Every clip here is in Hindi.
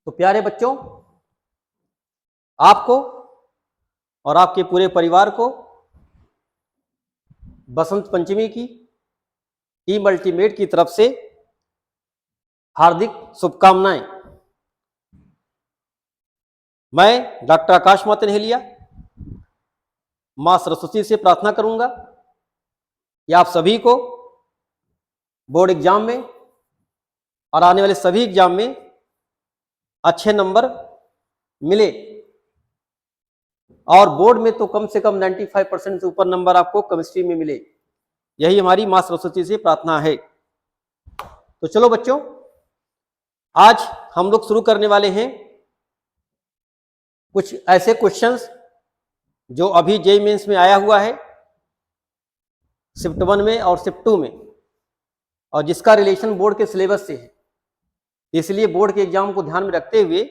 तो प्यारे बच्चों, आपको और आपके पूरे परिवार को बसंत पंचमी की टीम अल्टीमेट की तरफ से हार्दिक शुभकामनाएं। मैं डॉक्टर आकाश मातनहेलिया मां सरस्वती से प्रार्थना करूंगा कि आप सभी को बोर्ड एग्जाम में और आने वाले सभी एग्जाम में अच्छे नंबर मिले और बोर्ड में तो कम से कम 95% से ऊपर नंबर आपको केमिस्ट्री में मिले। यही हमारी मां सरस्वती से प्रार्थना है। तो चलो बच्चों, आज हम लोग शुरू करने वाले हैं कुछ ऐसे क्वेश्चंस जो अभी जेईई मेंस में आया हुआ है शिफ्ट 1 में और शिफ्ट 2 में, और जिसका रिलेशन बोर्ड के सिलेबस से है। इसलिए बोर्ड के एग्जाम को ध्यान में रखते हुए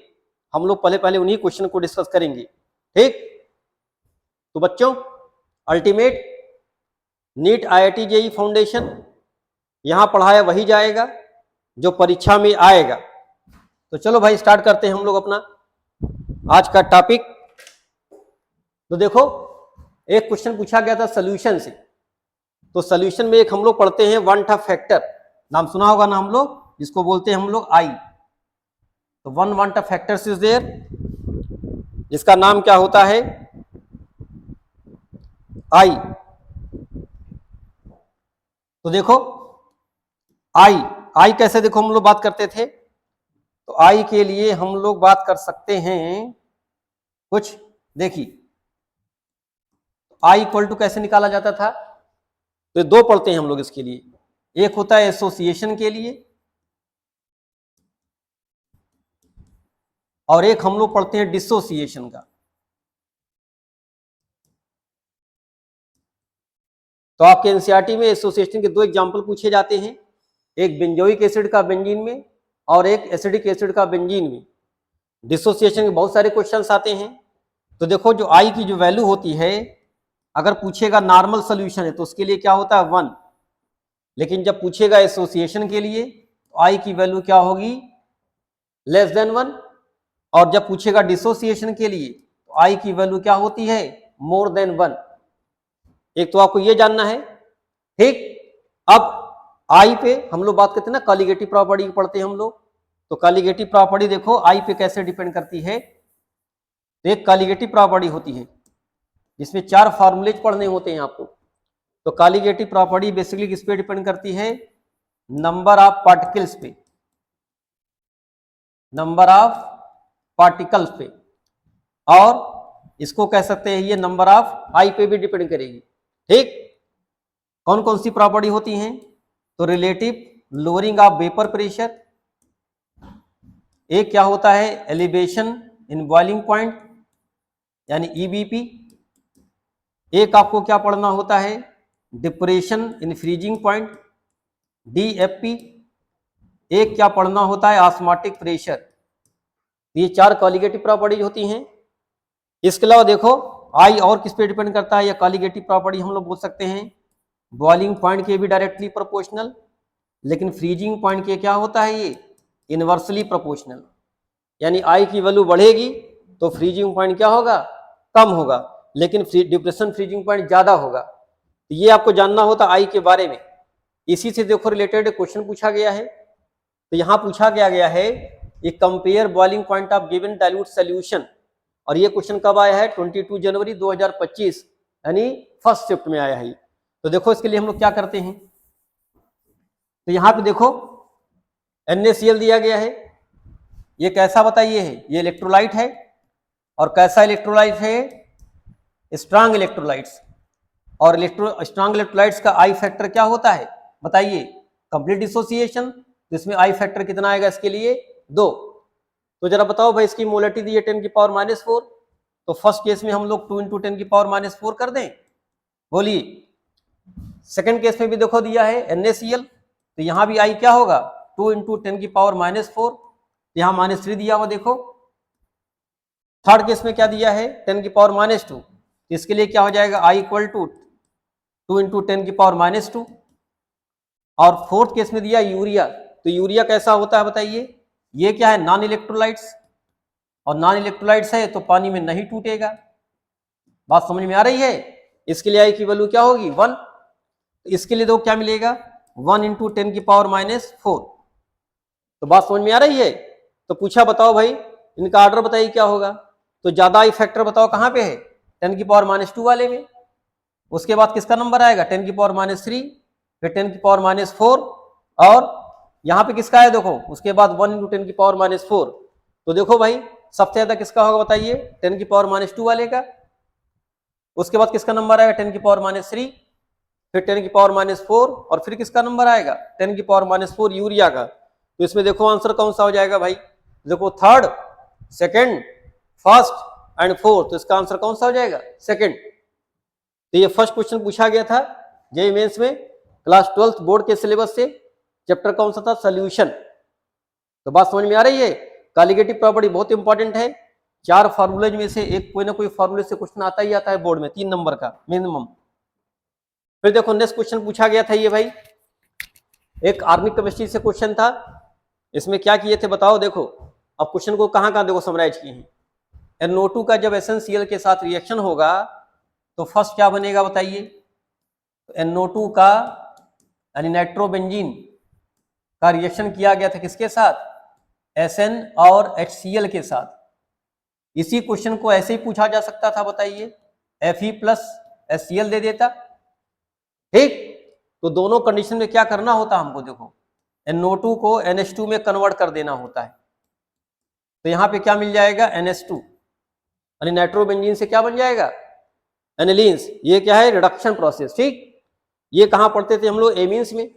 हम लोग पहले उन्हीं क्वेश्चन को डिस्कस करेंगे। ठीक, तो बच्चों, ultimate NEET IIT JEE foundation यहां पढ़ाया वही जाएगा जो परीक्षा में आएगा। तो चलो भाई स्टार्ट करते हैं हम लोग अपना आज का टॉपिक। तो देखो, एक क्वेश्चन पूछा गया था सॉल्यूशन से। तो सॉल्यूशन में एक हम लोग पढ़ते हैं वन टफ फैक्टर, नाम सुना होगा ना हम लोग, जिसको बोलते हैं हम लोग आई। तो one tough factors is there, जिसका नाम क्या होता है, आई। तो देखो आई कैसे, देखो हम लोग बात करते थे, तो आई के लिए हम लोग बात कर सकते हैं कुछ। देखिए आई इक्वल टू कैसे निकाला जाता था, तो दो पढ़ते हैं हम लोग इसके लिए। एक होता है एसोसिएशन के लिए और एक हम लोग पढ़ते हैं डिसोसिएशन का। तो आपके एनसीईआरटी में एसोसिएशन के दो एग्जांपल पूछे जाते हैं, एक बेंजोइक एसिड का बेंजीन में और एक एसिडिक एसिड का बेंजीन में। डिसोसिएशन के बहुत सारे क्वेश्चंस आते हैं। तो देखो, जो आई की जो वैल्यू होती है, अगर पूछेगा नॉर्मल सोल्यूशन है तो उसके लिए क्या होता है 1, लेकिन जब पूछेगा एसोसिएशन के लिए तो आई की वैल्यू क्या होगी, लेस देन 1, और जब पूछेगा डिसोसिएशन के लिए तो आई की वैल्यू क्या होती है, मोर देन 1। एक तो आपको ये जानना है। ठीक, अब आई पे हम लोग बात करते हैं ना, कॉलीगेटिव प्रॉपर्टी पढ़ते हैं हम लोग। तो कॉलीगेटिव प्रॉपर्टी देखो आई पे कैसे डिपेंड करती है। तो एक कॉलीगेटिव प्रॉपर्टी होती है जिसमें 4 फॉर्मूलेज पढ़ने होते हैं आपको। तो कॉलीगेटिव प्रॉपर्टी बेसिकली किस पे डिपेंड करती है, नंबर ऑफ पार्टिकल्स पे, नंबर ऑफ पार्टिकल्स पे, और इसको कह सकते हैं ये नंबर ऑफ आई पे भी डिपेंड करेगी। ठीक, कौन कौन सी प्रॉपर्टी होती हैं, तो relative lowering of vapour pressure, एक क्या होता है एलिवेशन इन बॉइलिंग पॉइंट यानी ईबीपी, एक आपको क्या पढ़ना होता है depression in freezing point DFP, एक क्या पढ़ना होता है ऑस्मोटिक प्रेशर। ये 4 कॉलीगेटिव प्रॉपर्टीज होती हैं। इसके अलावा देखो आई और किस पे डिपेंड करता है, या कॉलीगेटिव प्रॉपर्टी हम लोग बोल सकते हैं बॉइलिंग पॉइंट के भी डायरेक्टली प्रोपोर्शनल, लेकिन फ्रीजिंग पॉइंट के क्या होता है ये इनवर्सली प्रोपोर्शनल। यानी आई की वैल्यू बढ़ेगी तो फ्रीजिंग पॉइंट क्या होगा, कम होगा, लेकिन डिप्रेशन फ्रीजिंग पॉइंट ज्यादा होगा। तो ये आपको जानना होता आई के बारे में। इसी से देखो रिलेटेड क्वेश्चन पूछा गया है। तो यहां पूछा गया है ये compare boiling point of given dilute solution, और ये क्वेश्चन कब आया है 22 जनवरी 2025, यानी फर्स्ट शिफ्ट में आया है। तो देखो इसके लिए हम लोग क्या करते हैं, तो यहां पे देखो NaCl दिया गया है। ये कैसा बताइए है, ये इलेक्ट्रोलाइट है, और कैसा इलेक्ट्रोलाइट है, स्ट्रांग इलेक्ट्रोलाइट्स। और स्ट्रांग इलेक्ट्रोलाइट्स का आई फैक्टर क्या होता है बताइए, कंप्लीट डिसोसिएशन। तो इसमें आई फैक्टर कितना आएगा इसके लिए 2। तो जरा बताओ भाई, इसकी मोलरिटी दी है 10⁻⁴, तो फर्स्ट केस में हम लोग 2 × 10⁻⁴ कर दें, बोलिए। सेकंड केस में भी देखो दिया है NaCl, तो यहां भी आई क्या होगा 2 × 10⁻⁴, यहां -3 दिया हुआ देखो। थर्ड केस में क्या दिया है 10⁻², इसके लिए क्या हो जाएगा आई इक्वल टू 2 × 10⁻²। और फोर्थ केस में दिया यूरिया, तो यूरिया कैसा होता है बताइए, ये क्या है नॉन इलेक्ट्रोलाइट्स, और नॉन इलेक्ट्रोलाइट्स है तो पानी में नहीं टूटेगा। बात समझ में आ रही है। इसके लिए आई की वैल्यू क्या होगी 1। इसके लिए देखो क्या मिलेगा 1 इंटू 10 की पावर -4। तो बात समझ में आ रही है। तो पूछा बताओ भाई इनका ऑर्डर बताइए क्या होगा। तो ज्यादा ही फैक्टर बताओ कहाँ पे है 10 की पावर -2 वाले में। उसके बाद किसका नंबर आएगा 10 की पावर -3, फिर 10 की पावर -4 और यहाँ पे किसका है देखो उसके बाद 1 इंटू 10 की पावर -4। तो देखो भाई सबसे ज्यादा किसका होगा बताइए 10 की पावर -2 वाले का। उसके बाद किसका नंबर आएगा 10 की पावर -3, फिर 10 की पावर -4 और फिर किसका नंबर आएगा 10 की पावर -4 यूरिया का। तो इसमें देखो आंसर कौन सा हो जाएगा भाई, देखो third, second, first and fourth. तो इसका आंसर कौन सा हो जाएगा सेकंड। तो ये फर्स्ट क्वेश्चन पूछा गया था जेईई मेंस में क्लास 12th बोर्ड के सिलेबस से। चैप्टर कौन सा था सॉल्यूशन। तो बात समझ में आ रही है। कॉलिगेटिव प्रॉपर्टी बहुत इंपॉर्टेंट है। 4 फार्मूलेज में से एक कोई ना कोई फार्मूले से क्वेश्चन आता ही आता है बोर्ड में 3 नंबर का मिनिमम। फिर देखो नेक्स्ट क्वेश्चन पूछा गया था ये भाई एक ऑर्गेनिक केमिस्ट्री से क्वेश्चन था। इसमें क्या किए थे बताओ। देखो अब क्वेश्चन को कहाँ कहाँ देखो समराइज किए हैं। NO2 का जब SnCl के साथ रिएक्शन होगा तो फर्स्ट क्या बनेगा बताइए। NO2 का यानी नाइट्रोबेंजीन का रिएक्शन किया गया था किसके साथ Sn और HCl के साथ। इसी क्वेश्चन को ऐसे ही पूछा जा सकता था बताइए Fe प्लस HCl दे देता। ठीक, तो दोनों कंडीशन में क्या करना होता हमको देखो NO2 को NH2 में कन्वर्ट कर देना होता है। तो यहाँ पे क्या मिल जाएगा NH2 यानी नाइट्रोबेंजीन से क्या बन जाएगा एनिलीन्स। ये क्या है रिडक्शन प्रोसेस। ठीक, ये कहाँ पढ़ते थे हम लोग एमीन्स में।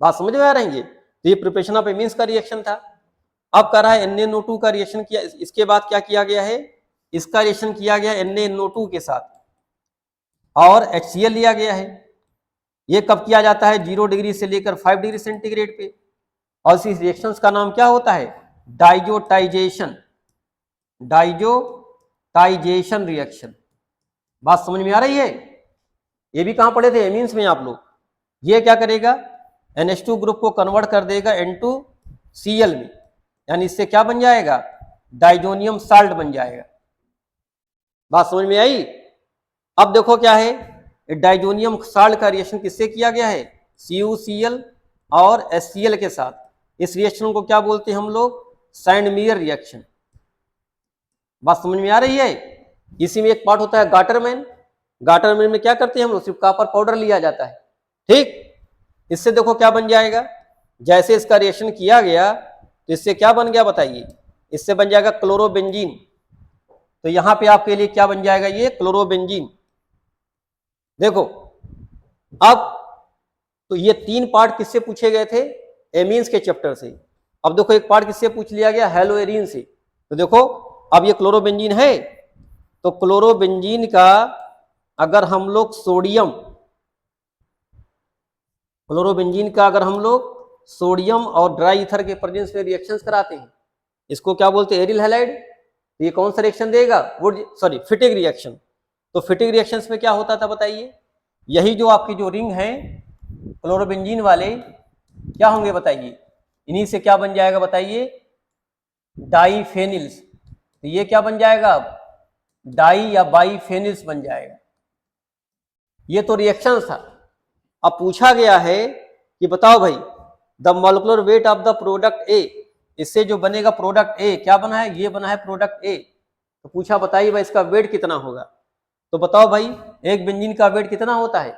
बात समझ में आ रही है। तो ये प्रिपरेशन ऑफ एमीन्स का रिएक्शन था। अब कर रहा है NaNO2 का रिएक्शन किया। इसके बाद क्या किया गया है इसका रिएक्शन किया गया NaNO2 के साथ और HCl लिया गया है। ये कब किया जाता है 0 डिग्री से लेकर 5 डिग्री सेंटीग्रेड पे। और इस रिएक्शंस का नाम क्या होता है डाइजोटाइजेशन। Diazotization reaction. बात समझ में आ रही है। ये भी कहां पढ़े थे एमीन्स में आप लोग। ये क्या करेगा NH2 ग्रुप को कन्वर्ट कर देगा N2Cl में, यानी इससे क्या बन जाएगा डाइजोनियम साल्ट बन जाएगा। बात समझ में आई। अब देखो क्या है डाइजोनियम साल्ट का रिएक्शन किससे किया गया है CuCl और HCl के साथ। इस रिएक्शन को क्या बोलते हैं हम लोग सैंडमीयर रिएक्शन। बात समझ में आ रही है। इसी में एक पार्ट होता है गाटरमैन। गाटरमैन में क्या करते हैं हम लोग सिर्फ कॉपर पाउडर लिया जाता है। ठीक, इससे देखो क्या बन जाएगा जैसे इसका रिएक्शन किया गया तो इससे क्या बन गया बताइए इससे बन जाएगा क्लोरोबेंजीन। तो यहां पे आपके लिए क्या बन जाएगा ये क्लोरोबेंजीन। देखो अब तो ये 3 पार्ट किससे पूछे गए थे एमीन्स के चैप्टर से। अब देखो एक पार्ट किससे पूछ लिया गया हेलोएरिन से। तो देखो अब ये क्लोरोबेंजीन है तो क्लोरोबेंजीन का अगर हम लोग सोडियम और ड्राई ईथर के प्रेजेंस में रिएक्शंस कराते हैं इसको क्या बोलते हैं एरिल हैलाइड। तो ये कौन सा रिएक्शन देगा फिटिक रिएक्शन। तो फिटिक रिएक्शंस में क्या होता था बताइए यही जो आपकी जो रिंग है क्लोरोबेंजीन वाले क्या होंगे बताइए इन्हीं से क्या बन जाएगा बताइए डाईफेनिल्स। तो ये क्या बन जाएगा अब डाई या बाईफेनिल्स बन जाएगा। ये तो रिएक्शन था। अब पूछा गया है कि बताओ भाई the molecular weight of the product ए। इससे जो बनेगा प्रोडक्ट ए क्या बना है ये बना है प्रोडक्ट ए। तो पूछा बताइए भाई इसका वेट कितना होगा। तो बताओ भाई एक बेंजीन का वेट कितना होता है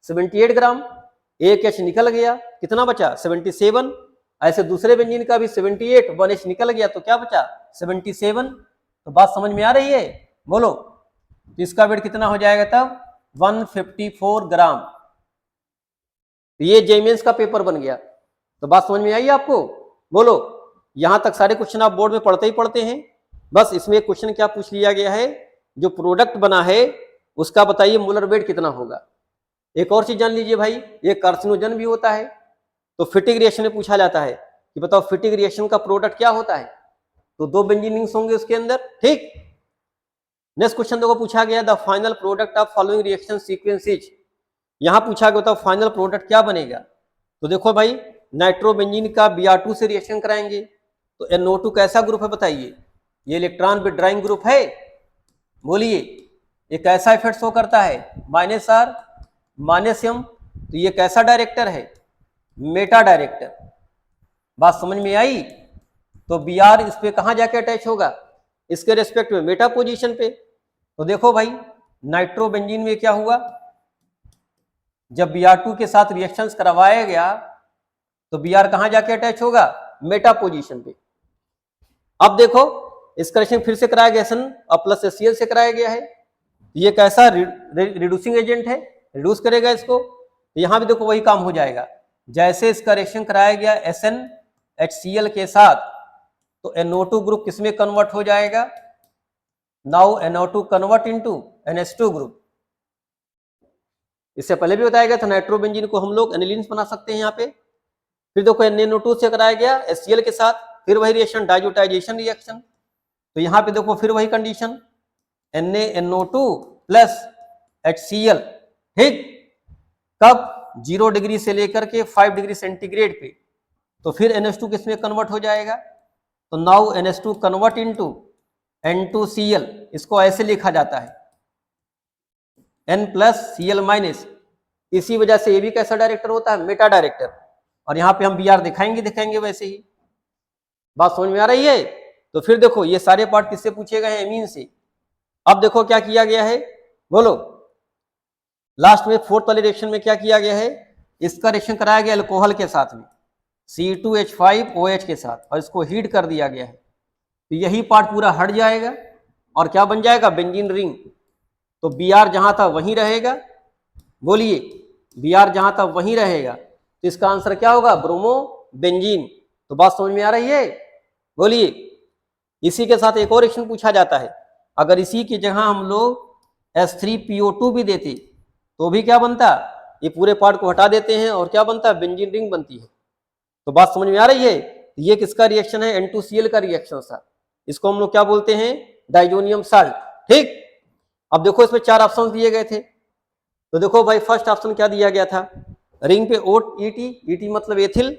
78 ग्राम। एक H निकल गया कितना बचा 77। ऐसे दूसरे बेंजीन का भी 78 1 H निकल गया तो क्या बचा 77। तो बात समझ में आ रही है बोलो। तो इसका वेट कितना हो जाएगा तब 154 ग्राम। तो ये जेमेंस का पेपर बन गया। तो बात समझ में आई आपको बोलो। यहां तक सारे क्वेश्चन आप बोर्ड में पढ़ते ही पढ़ते हैं। बस इसमें एक क्वेश्चन क्या पूछ लिया गया है जो प्रोडक्ट बना है उसका बताइए मोलर वेट कितना होगा। एक और चीज जान लीजिए भाई ये कार्सिनोजन भी होता है। तो फिटिक रिएक्शन में पूछा जाता है कि बताओ फिटिक रिएक्शन का प्रोडक्ट क्या होता है। तो 2 बेंजीन रिंग्स होंगे उसके अंदर। ठीक, नेक्स्ट क्वेश्चन देखो पूछा गया the final product of following reaction sequence is. यहां पूछा गया बताओ फाइनल प्रोडक्ट क्या बनेगा। तो देखो भाई नाइट्रोबेंजीन का Br2 से रिएक्शन कराएंगे तो NO2 कैसा ग्रुप है बताइए ये इलेक्ट्रॉन विथड्राइंग ग्रुप है, बोलिए ये कैसा इफेक्ट शो करता है, -R -M, तो ये कैसा डायरेक्टर है, मेटा डायरेक्टर। बात समझ में आई? तो Br इस पे कहां जाके अटैच होगा, इसके रेस्पेक्ट में मेटा पोजीशन पे। तो देखो भाई नाइट्रोबेंजीन में क्या हुआ, जब Br2 के साथ रिएक्शंस करवाया गया तो Br कहां जाके अटैच होगा, मेटा पोजीशन पे। अब देखो इस करेक्शन फिर से कराया गया सन और प्लस HCl से कराया गया है, ये कैसा रिड्यूसिंग एजेंट है, रिड्यूस करेगा इसको। तो यहां भी देखो वही काम हो जाएगा, जैसे इसका रिएक्शन कराया गया SnHCl के साथ, तो NO2 ग्रुप किसमें कन्वर्ट हो जाएगा, now NO2 convert into NH2 group. इससे पहले भी बताया गया था नाइट्रोबेंजीन को हम लोग एनिलीन्स बना सकते हैं यहाँ पे। फिर देखो NaNO2 से कराया गया HCl के साथ, फिर वही रिएक्शन डाइजोटाइजेशन रिएक्शन। तो यहाँ पे देखो फिर वही कंडीशन NaNO2 प्लस HCl, ठीक, कब 0 डिग्री से लेकर के 5 डिग्री सेंटीग्रेड पे। तो फिर NH2 किसमें कन्वर्ट हो जाएगा, तो now NH2 convert into N2Cl, इसको ऐसे लिखा जाता है N+Cl-। इसी वजह से ये भी कैसा डायरेक्टर होता है, मेटा डायरेक्टर। और यहाँ पे हम Br दिखाएंगे वैसे ही। बात समझ में आ रही है? तो फिर देखो ये सारे पार्ट किससे पूछे गए हैं, एमीन से। अब देखो क्या किया गया है, बोलो लास्ट में फोर्थ वाले रिएक्शन में क्या किया गया है, इसका रिएक्शन कराया गया अल्कोहल के साथ में C2H5OH के साथ, और इसको हीट कर दिया गया है। तो यही पार्ट पूरा हट जाएगा और क्या बन जाएगा, बेंजीन रिंग। तो Br जहां था वहीं रहेगा, बोलिए Br जहां था वहीं रहेगा, तो इसका आंसर क्या होगा, ब्रोमो बेंजीन। तो बात समझ में आ रही है, बोलिए। इसी के साथ एक और रिएक्शन पूछा जाता है, अगर इसी की जगह हम लोग H3PO2 भी देते तो भी क्या बनता, ये पूरे पार्ट को हटा देते हैं और क्या बनता है, बेंजीन रिंग बनती है। तो बात समझ में आ रही है? ये किसका रिएक्शन है, N2Cl का रिएक्शन था। इसको हम लोग क्या बोलते हैं, डाइजोनियम साल्ट, ठीक। अब देखो इसमें 4 ऑप्शन दिए गए थे। तो देखो भाई फर्स्ट ऑप्शन क्या दिया गया था, रिंग पे ET मतलब एथिल,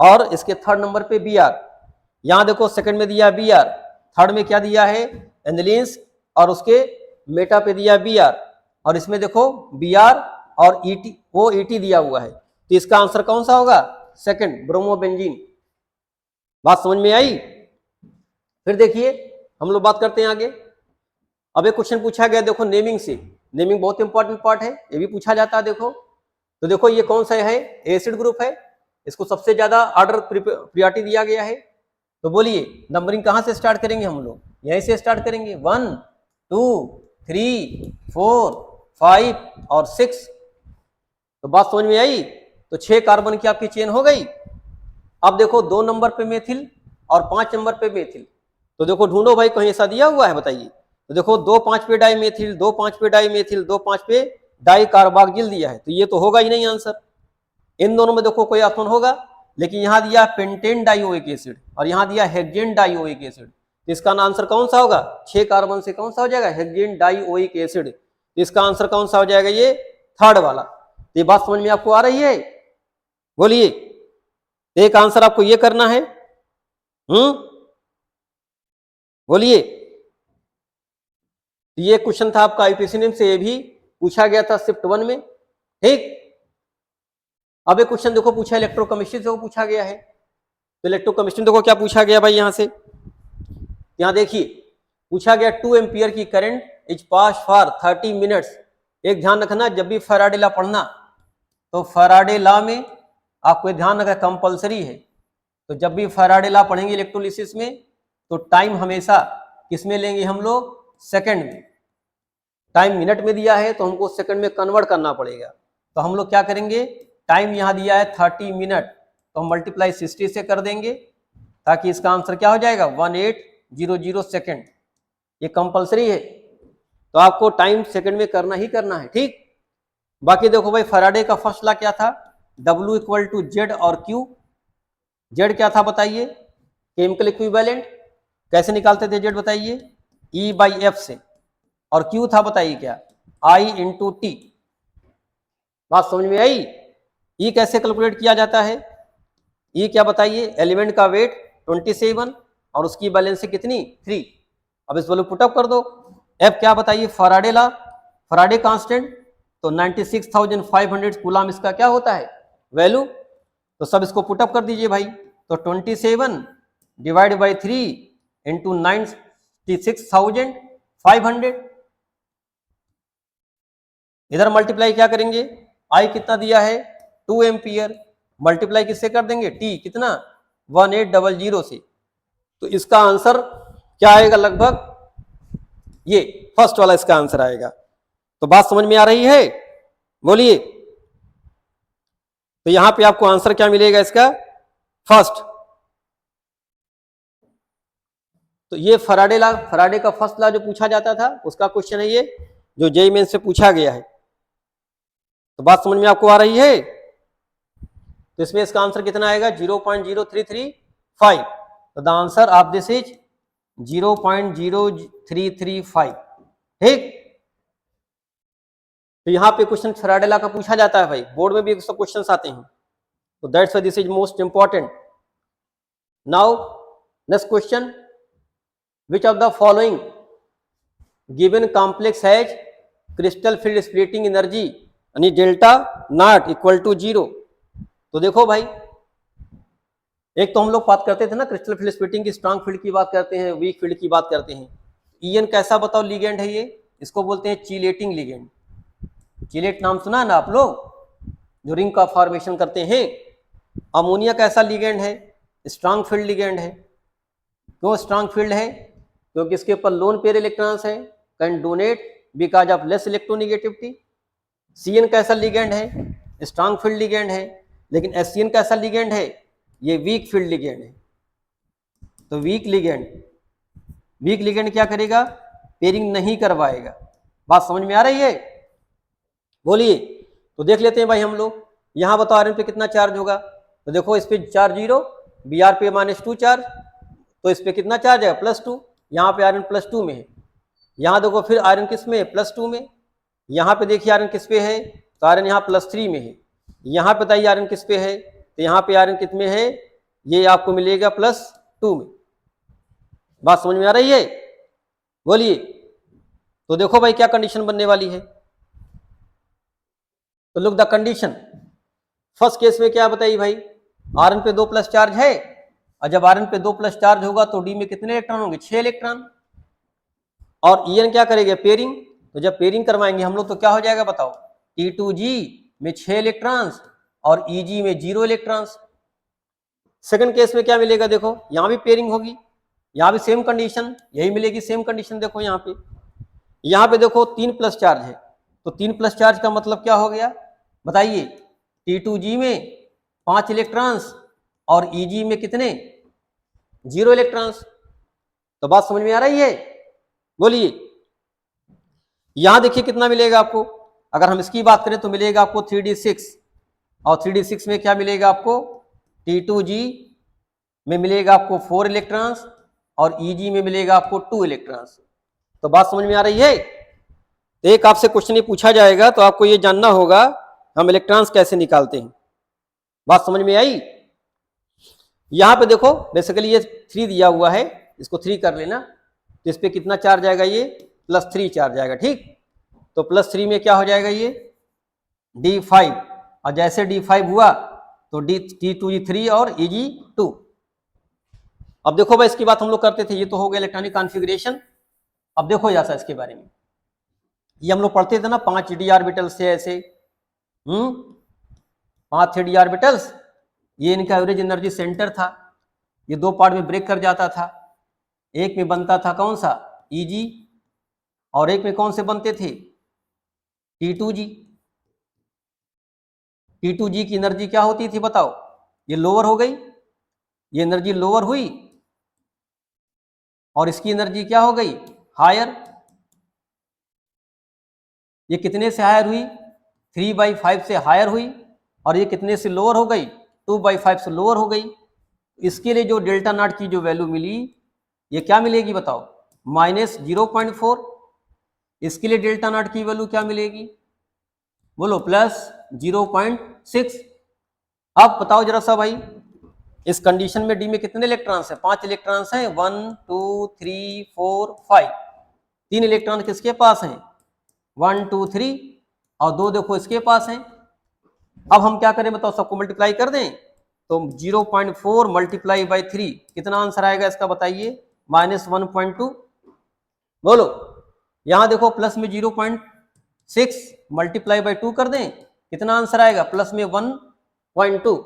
और इसके थर्ड नंबर पे Br। यहां देखो सेकंड में दिया Br, थर्ड में क्या दिया है, एनिलीन्स, और उसके मेटा पे दिया Br, और इसमें देखो Br और ET दिया हुआ है। तो इसका आंसर कौन सा होगा, सेकंड, ब्रोमोबेंजीन। बात समझ में आई? फिर देखिए हम लोग बात करते हैं आगे। अब एक क्वेश्चन पूछा गया, देखो नेमिंग से। नेमिंग बहुत इंपॉर्टेंट पार्ट है, ये भी पूछा जाता है। देखो तो देखो ये कौन सा है, एसिड ग्रुप है, इसको सबसे ज्यादा ऑर्डर प्रियोरिटी दिया गया है। तो बोलिए नंबरिंग कहां से स्टार्ट करेंगे, हम लोग यहीं से स्टार्ट करेंगे, 1 2 3 4 5 और 6। तो बात समझ में आई? तो 6 कार्बन की आपकी चेन हो गई। अब देखो 2 नंबर पे मेथिल और 5 नंबर पे मेथिल। तो देखो ढूंढो भाई, कहीं ऐसा दिया हुआ है बताइए। तो देखो 2 5 पे डाई मेथिल, 2 5 पे डाई मेथिल, 2 5 पे डाई कार्बोक्सिल दिया है, तो ये तो होगा ही नहीं आंसर। इन दोनों में देखो कोई ऑप्शन होगा, लेकिन यहां दिया पेंटेन डाइओइक एसिड और यहां दिया हेक्सेन डाइओइक एसिड। तो इसका आंसर कौन सा होगा, 6 कार्बन से कौन सा हो जाएगा, हेक्सेन डाइओइक एसिड। तो इसका आंसर कौन सा हो जाएगा, ये थर्ड वाला। तो ये बात समझ में आपको आ रही है, बोलिए। एक आंसर आपको ये करना है, बोलिए। ये क्वेश्चन था आपका आईपीसीएम से, ये भी पूछा गया था शिफ्ट 1 में, ठीक। अब एक क्वेश्चन देखो पूछा इलेक्ट्रोकेमिस्ट्री से, वो पूछा गया है। तो इलेक्ट्रोकेमिस्ट्री देखो क्या पूछा गया भाई, यहां से, यहां देखिए पूछा गया 2 एम्पियर की current is pass for 30 minutes. एक ध्यान रखना, जब भी फैराडे लॉ पढ़ना तो फैराडे लॉ में आपको ध्यान रखना कंपलसरी है। तो जब भी फैराडे लॉ पढ़ेंगे इलेक्ट्रोलिसिस में, तो टाइम हमेशा किसमें लेंगे हम लोग, सेकंड में। टाइम मिनट में दिया है तो हमको सेकंड में कन्वर्ट करना पड़ेगा। तो हम लोग क्या करेंगे, टाइम यहां दिया है 30 मिनट, तो हम मल्टीप्लाई 60 से कर देंगे, ताकि इसका आंसर क्या हो जाएगा, 1800 सेकंड। ये कंपलसरी है, तो आपको टाइम सेकंड में करना ही करना है, ठीक। बाकी देखो भाई फैराडे का फर्स्ट लॉ क्या था, W = Z और Q। Z क्या था बताइए, केमिकल इक्विवेलेंट। कैसे निकालते थे Z बताइए, E/F से। और Q था बताइए क्या, I/T। बात समझ में आई? E कैसे कैलकुलेट किया जाता है, E क्या बताइए, एलिमेंट का वेट 27 और उसकी वैलेंसी कितनी, 3। अब इस वैल्यू पुटअप कर दो। एफ क्या बताइए, फराडे ला, फराडे कांस्टेंट, तो 96,500 कूलाम इसका क्या होता है वैल्यू। तो सब इसको पुटअप कर दीजिए भाई। तो 27 डिवाइड बाई 3 इंटू 96,500, इधर मल्टीप्लाई क्या करेंगे, आई कितना दिया है 2 एम्पियर, मल्टीप्लाई किससे कर देंगे, टी कितना 1800 से। तो इसका आंसर क्या आएगा, लगभग ये फर्स्ट वाला इसका आंसर आएगा। तो बात समझ में आ रही है, बोलिए। तो यहां पे आपको आंसर क्या मिलेगा इसका, फर्स्ट। तो ये फराडे का फर्स्ट लॉ जो पूछा जाता था उसका क्वेश्चन है ये, जो जेईई मेंस से पूछा गया है। तो बात समझ में आपको आ रही है। तो इसमें इसका आंसर कितना आएगा 0.0335। तो the answer of this is 0.0335। ठीक। तो यहां पे क्वेश्चन फैराडे लॉ का पूछा जाता है भाई, बोर्ड में भी सब क्वेश्चंस आते हैं। तो that's why this is most important. Now next question, which of the following given complex has crystal field splitting energy यानी डेल्टा नॉट इक्वल टू 0। तो देखो भाई, एक तो हम लोग बात करते थे ना क्रिस्टल फील्ड स्प्लिटिंग की, स्ट्रांग फील्ड की बात करते हैं, वीक फील्ड की बात करते हैं। ईएन कैसा बताओ लिगेंड है ये, इसको बोलते हैं चीलेटिंग लिगेंड। चीलेट नाम सुना है ना आप लोग, जो रिंग का फॉर्मेशन करते हैं। अमोनिया कैसा लिगेंड है, स्ट्रांग फील्ड लिगेंड है। क्यों स्ट्रांग फील्ड है, क्योंकि इसके ऊपर लोन पेयर इलेक्ट्रॉन्स है, can donate because of less electronegativity. CN कैसा लिगेंड है, स्ट्रांग फील्ड लिगेंड है। लेकिन एससीएन कैसा लिगेंड है, ये वीक फील्ड लिगेंड है। तो वीक लिगेंड क्या करेगा, पेयरिंग नहीं करवाएगा। बात समझ में आ रही है, बोलिए। तो देख लेते हैं भाई हम लोग, यहां बताओ आयरन पे कितना चार्ज होगा। तो देखो इस पे चार्ज 0, बीआर पे -2 चार्ज, तो इस पे कितना चार्ज है +2। यहाँ पे आयरन +2 में है। यहाँ देखो फिर आयरन किस में है, +2 में। यहाँ पे देखिए आयरन किस पे है, तो आयरन यहाँ +3 में है। यहाँ पे बताइए आयरन किस पे है, तो यहाँ पे आयरन कितने है, ये आपको मिलेगा +2 में। बात समझ में आ रही है, बोलिए। तो देखो भाई क्या कंडीशन बनने वाली है। तो look the condition, first case में क्या बताइए भाई, आयरन पे 2 प्लस चार्ज है, और जब आयरन पे 2 प्लस चार्ज होगा तो डी में कितने इलेक्ट्रॉन होंगे, 6 इलेक्ट्रॉन। और ईएन क्या करेगा, पेयरिंग। तो जब पेयरिंग करवाएंगे हम लोग तो क्या हो जाएगा बताओ, T2G में 6 इलेक्ट्रॉन्स और EG में 0 इलेक्ट्रॉन्स। सेकंड केस में क्या मिलेगा, देखो यहां भी पेयरिंग होगी, यहां भी सेम कंडीशन यही मिलेगी, सेम कंडीशन। देखो यहाँ पे देखो 3 प्लस चार्ज है, तो 3 प्लस चार्ज का मतलब क्या हो गया बताइए, T2G में 5 इलेक्ट्रॉन्स और EG में कितने, 0 इलेक्ट्रॉन्स। तो बात समझ में आ रही है, बोलिए। यहां देखिए कितना मिलेगा आपको, अगर हम इसकी बात करें तो मिलेगा आपको 3d6, और 3d6 में क्या मिलेगा आपको, T2G में मिलेगा आपको 4 इलेक्ट्रॉन्स और EG में मिलेगा आपको 2 इलेक्ट्रॉन्स। तो बात समझ में आ रही है। तो एक आपसे क्वेश्चन ये पूछा जाएगा तो आपको ये जानना होगा हम इलेक्ट्रॉन्स कैसे निकालते हैं। बात समझ में आई। यहां पे देखो बेसिकली ये 3 दिया हुआ है, इसको 3 कर लेना। तो इस पे कितना चार्ज आएगा, ये +3 चार्ज आएगा, ठीक। तो +3 में क्या हो जाएगा, ये D5, और जैसे D5 हुआ तो T2G3 और EG2। अब देखो भाई इसकी बात हम लोग करते थे, ये तो हो गया इलेक्ट्रॉनिक कॉन्फ़िगरेशन। अब देखो ऐसा इसके बारे में, ये हम लोग पढ़ते थे ना 5 d ऑर्बिटल्स से ऐसे, 5 3d ऑर्बिटल्स, ये इनका एवरेज एनर्जी सेंटर था। ये 2 पार्ट में ब्रेक कर जाता था, एक में बनता था कौन सा, EG, और एक में कौन से बनते थे, T2G। T2G की एनर्जी क्या होती थी बताओ, ये लोअर हो गई, ये एनर्जी लोअर हुई, और इसकी एनर्जी क्या हो गई, हायर। ये कितने से हायर हुई, 3/5 से हायर हुई, और ये कितने से लोअर हो गई, 2/5 से लोअर हो गई। इसके लिए जो डेल्टा नॉट की जो वैल्यू मिली, ये क्या मिलेगी बताओ, -0.4। इसके लिए डेल्टा नॉट की वैल्यू क्या मिलेगी, बोलो +0.6। अब बताओ जरा सा भाई, इस कंडीशन में डी में कितने इलेक्ट्रॉन्स हैं? 5 इलेक्ट्रॉन्स हैं। 1 2 3 4 5। 3 इलेक्ट्रॉन किसके पास हैं? 1 2 3 और 2 देखो इसके पास हैं। अब हम क्या करें बताओ, सबको मल्टीप्लाई कर दें तो 0.4 मल्टीप्लाई बाई 3 कितना आंसर आएगा इसका बताइए? -1.2। बोलो, यहां देखो प्लस में 0.6 मल्टीप्लाई बाई 2 कर दें, कितना आंसर आएगा? प्लस में 1.2।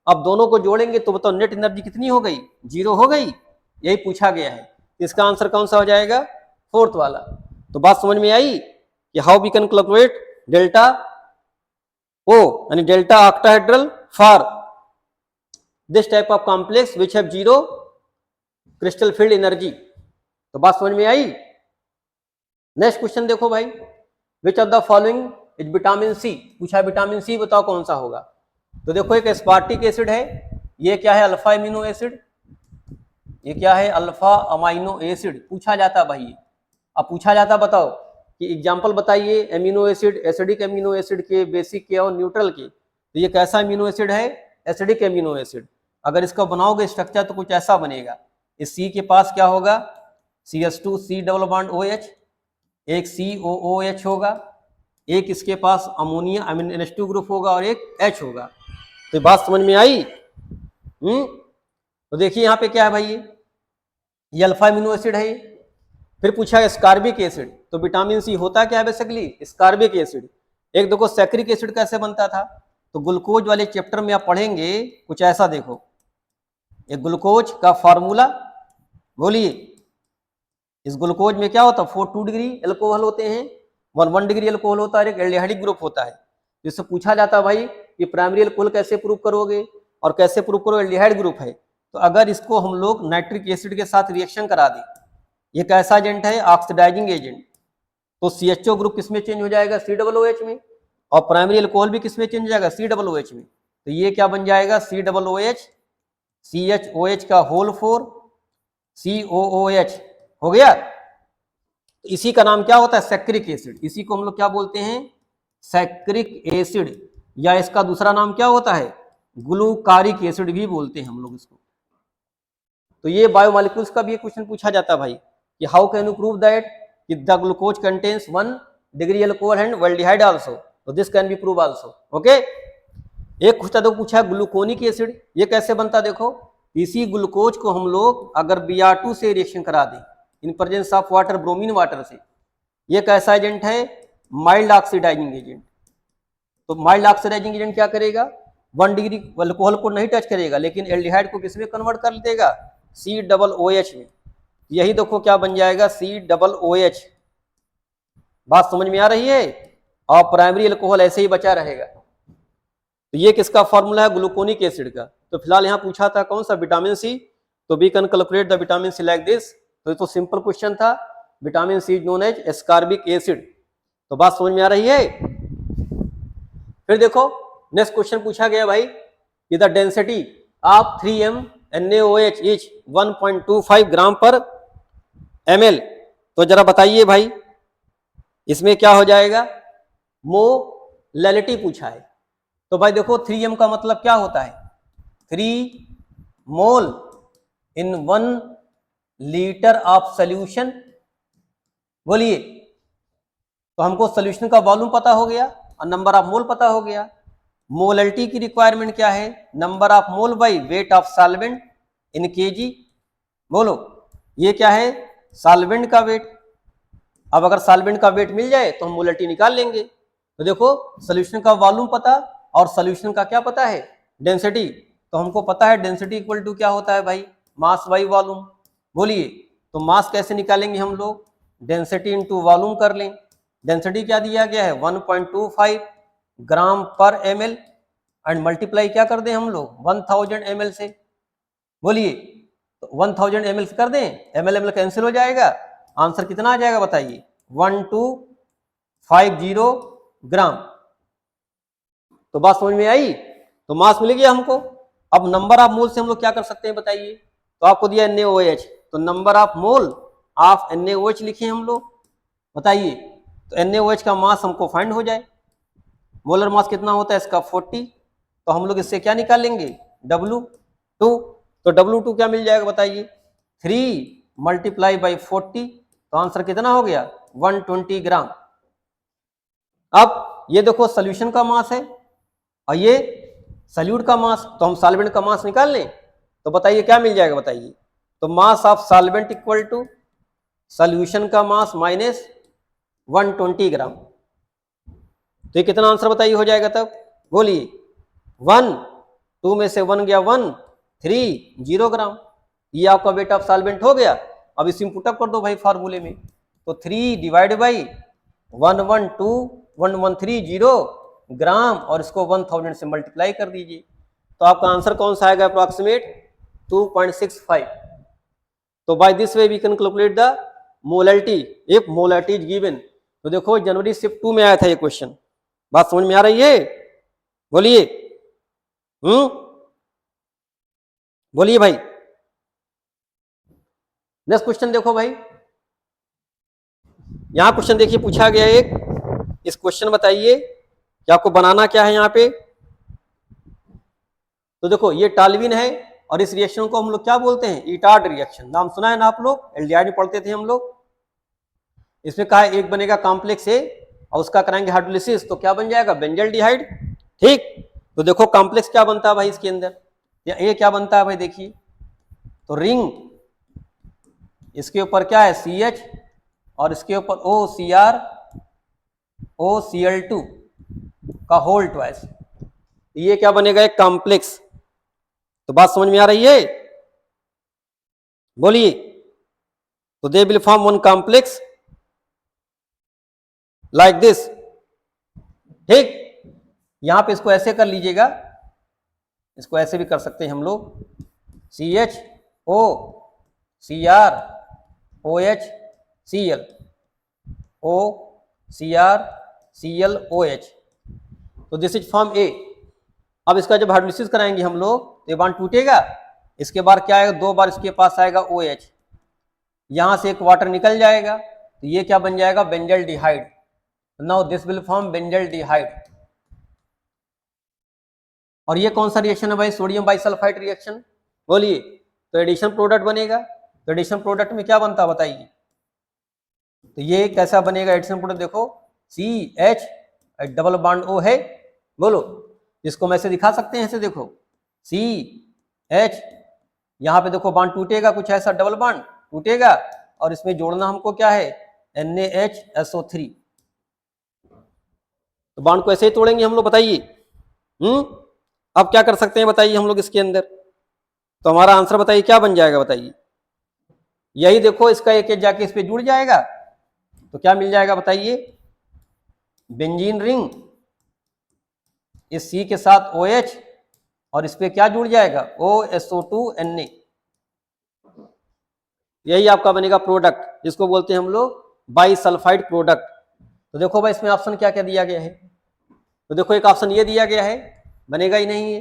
अब दोनों को जोड़ेंगे तो बताओ नेट एनर्जी कितनी हो गई? 0 हो गई। यही पूछा गया है। इसका आंसर कौन सा हो जाएगा? फोर्थ वाला। तो बात समझ में आई कि how we can calculate delta O यानी delta octahedral for this type of complex which have 0 crystal field energy. तो बात समझ में आई। नेक्स्ट क्वेश्चन देखो भाई, which of the following is vitamin C. पूछा विटामिन सी, बताओ कौन सा होगा। तो देखो एक एस्पार्टिक एसिड है, ये क्या है? Alpha amino acid. ये क्या है? अल्फा अमाइनो एसिड पूछा जाता भाई। अब पूछा जाता बताओ कि एग्जांपल बताइए amino acid, acidic amino acid के, बेसिक के और न्यूट्रल के। तो ये कैसा एमिनो एसिड है? Acidic amino acid. अगर इसका बनाओगे स्ट्रक्चर तो कुछ ऐसा बनेगा। इस सी के पास क्या होगा? CH2 C double bond OH, एक COOH होगा, एक इसके पास ammonia I mean NH2 group होगा और एक H होगा। तो बात समझ में आई। तो देखिए यहाँ पे क्या है भाई, ये अल्फा एमिनो एसिड है। फिर पूछा एस्कार्बिक एसिड। तो विटामिन सी होता क्या है बेसिकली? Ascorbic acid. एक देखो सैक्रिक एसिड कैसे बनता था, तो ग्लूकोज वाले चैप्टर में आप पढ़ेंगे कुछ ऐसा। देखो एक ग्लूकोज का फॉर्मूला, बोलिए इस ग्लूकोज में क्या होता है? 4 डिग्री एल्कोहल होते हैं, 1 डिग्री एल्कोहल होता है, एक एल्डिहाइडिक ग्रुप होता है। जिससे पूछा जाता भाई कि प्राइमरी एल्कोहल कैसे प्रूव करोगे और कैसे प्रूव करो एल्डिहाइड ग्रुप है। तो अगर इसको हम लोग नाइट्रिक एसिड के साथ रिएक्शन करा दें, ये कैसा एजेंट है? Oxidising agent. तो CHO ग्रुप किस में चेंज हो जाएगा? COOH में। और प्राइमरी एल्कोहल भी किस में चेंज हो जाएगा? COOH में। तो ये क्या बन जाएगा? COOH, CHOH का होल 4, COOH हो गया। तो इसी का नाम क्या होता है? Saccharic acid. इसी को हम लोग क्या बोलते हैं? सैक्रिक एसिड, या इसका दूसरा नाम क्या होता है? ग्लूकारिक एसिड भी बोलते हैं हम लोग इसको। तो ये बायोमोलिक्यूल्स का भी एक क्वेश्चन पूछा जाता है भाई कि how can you prove that कि the glucose contains 1 degree alcohol and aldehyde also. तो this can be prove also. Okay. एक क्वेश्चन तो पूछा ग्लूकोनिक एसिड, ये कैसे बनता? देखो इसी ग्लूकोज को हम लोग अगर Br2 से रिएक्शन करा दें in presence of water, bromine water से, ये कैसा एजेंट है? Mild oxidising agent. तो माइल्ड ऑक्सीडाइजिंग एजेंट क्या करेगा? 1 डिग्री अल्कोहल को नहीं टच करेगा, लेकिन एल्डिहाइड को किसमें कन्वर्ट कर देगा? COOH में। यही देखो क्या बन जाएगा? COOH। बात समझ में आ रही है। और प्राइमरी अल्कोहल ऐसे ही बचा रहेगा। तो ये किसका फॉर्मूला है? ग्लूकोनिक एसिड का। तो फिलहाल यहाँ पूछा था कौन सा? Vitamin C. तो we can calculate the vitamin C like this. तो ये तो सिंपल क्वेश्चन था। Vitamin C is known as ascorbic acid. तो बात समझ में आ रही है। फिर देखो नेक्स्ट क्वेश्चन पूछा गया भाई कि the density of 3M NaOH is 1.25 ग्राम पर ml। तो जरा बताइए भाई इसमें क्या हो जाएगा? मोलैलिटी पूछा है। तो भाई देखो 3M का मतलब क्या होता है? 3 मोल इन 1 लीटर ऑफ सोल्यूशन। बोलिए, तो हमको सोल्यूशन का वॉल्यूम पता हो गया और नंबर ऑफ मोल पता हो गया। मोलैलिटी की रिक्वायरमेंट क्या है? Number of mole by weight of solvent in KG. बोलो, ये क्या है? सॉल्वेंट का वेट। अब अगर सॉल्वेंट का वेट मिल जाए तो हम मोलैलिटी निकाल लेंगे। तो देखो सोल्यूशन का वॉल्यूम पता और सोल्यूशन का क्या पता है? डेंसिटी। तो हमको पता है डेंसिटी इक्वल टू क्या होता है भाई? Mass by volume. बोलिए, तो मास कैसे निकालेंगे हम लोग? डेंसिटी इंटू वॉल्यूम कर लें। डेंसिटी क्या दिया गया है? 1.25 ग्राम पर ml एंड मल्टीप्लाई क्या कर दें हम लोग? 1000 ml से। बोलिए, तो 1000 ml से कर दें, ml कैंसिल हो जाएगा। आंसर कितना आ जाएगा बताइए? 1250 ग्राम। तो बात समझ में आई। तो मास मिल गया हमको। अब नंबर ऑफ मोल से हम लोग क्या कर सकते हैं बताइए? तो आपको दिया NaOH, तो number of mole of NaOH लिखे हम लोग। बताइए, तो NaOH का मास हमको फाइंड हो जाए। मोलर मास कितना होता है इसका? 40। तो हम लोग इससे क्या निकालेंगे? W। 2, तो W2 क्या मिल जाएगा बताइए, 3 मल्टीप्लाई बाई 40, तो आंसर कितना हो गया 120 ग्राम। अब ये देखो सोल्यूशन का मास है और ये सल्यूट का मास, तो हम सॉल्वेंट का मास निकाल लें, तो बताइए क्या मिल जाएगा बताइए, तो mass of solvent equal to solution का मास माइनस 120 ग्राम। तो ये कितना आंसर बताइए हो जाएगा तब, बोलिए 1, 2 में से 1 गया 1, 3, 0 ग्राम। ये आपका वेट ऑफ सॉल्वेंट हो गया। अब इसी में पुटअप कर दो भाई फार्मूले में, तो 3 डिवाइड बाई 113 ग्राम और इसको 1000 से मल्टीप्लाई कर दीजिए, तो आपका आंसर कौन सा आएगा अप्रोक्सीमेट 2.65। तो by this way we can calculate the molality if molality is given. तो देखो जनवरी शिफ्ट 2 में आया था ये क्वेश्चन, बात समझ में आ रही है, बोलिए बोलिए भाई। नेक्स्ट क्वेश्चन देखो भाई, यहां क्वेश्चन देखिए पूछा गया एक, इस क्वेश्चन बताइए कि आपको बनाना क्या है यहां पे। तो देखो ये टॉल्यूइन है और इस रिएक्शन को हम लोग क्या बोलते हैं, इटार्ड रिएक्शन, नाम सुना है ना आप लोग, एल्डिहाइड में पढ़ते थे हम लोग। इसमें कहा है एक बनेगा कॉम्प्लेक्स ए और उसका कराएंगे हाइड्रोलिसिस, तो क्या बन जाएगा बेंजल्डिहाइड, ठीक। तो देखो कॉम्प्लेक्स क्या बनता है भाई इसके अंदर, या ए क्या बनता है भाई देखिए, तो रिंग, इसके ऊपर क्या है CH और इसके ऊपर OCr OCl2 का होल ट्वाइस, ये क्या बनेगा एक कॉम्प्लेक्स। तो बात समझ में आ रही है, बोलिए। तो they will form one complex like this, ठीक। यहां पे इसको ऐसे कर लीजिएगा, इसको ऐसे भी कर सकते हैं हम लोग, CHO Cr OH Cl OCr Cl OH, तो दिस इज फॉर्म ए। अब इसका जब हाइड्रोलिसिस कराएंगे हम लोग तो ये बॉन्ड टूटेगा, इसके बाद क्या आएगा, 2 बार इसके पास आएगा OH, यहां से एक वाटर निकल जाएगा, तो ये क्या बन जाएगा benzaldehyde. Now this will form benzaldehyde. और ये कौन सा रिएक्शन है भाई, सोडियम बाइसल्फाइड रिएक्शन, बोलिए। तो एडिशन प्रोडक्ट बनेगा, तो एडिशन प्रोडक्ट में क्या बनता है बताइए, तो ये कैसा बनेगा एडिशन प्रोडक्ट, देखो CH डबल बॉन्ड O है, बोलो, इसको मैं से दिखा सकते हैं ऐसे, देखो CH, यहां पे देखो बॉन्ड टूटेगा, कुछ ऐसा डबल बॉन्ड टूटेगा और इसमें जोड़ना हमको क्या है NaHSO3, तो बॉन्ड को ऐसे ही तोड़ेंगे हम लोग, बताइए। अब क्या कर सकते हैं बताइए हम लोग इसके अंदर, तो हमारा आंसर बताइए क्या बन जाएगा बताइए, यही देखो इसका एक एक जाके इस पे जुड़ जाएगा, तो क्या मिल जाएगा बताइए, बेंजीन रिंग, इस C के साथ OH और इस पे क्या जुड़ जाएगा OSO2 Na, यही आपका बनेगा प्रोडक्ट जिसको बोलते हैं हम लोग बाइसल्फाइड प्रोडक्ट। तो देखो भाई इसमें ऑप्शन क्या क्या दिया गया है, तो देखो एक ऑप्शन ये दिया गया है, बनेगा ही नहीं है,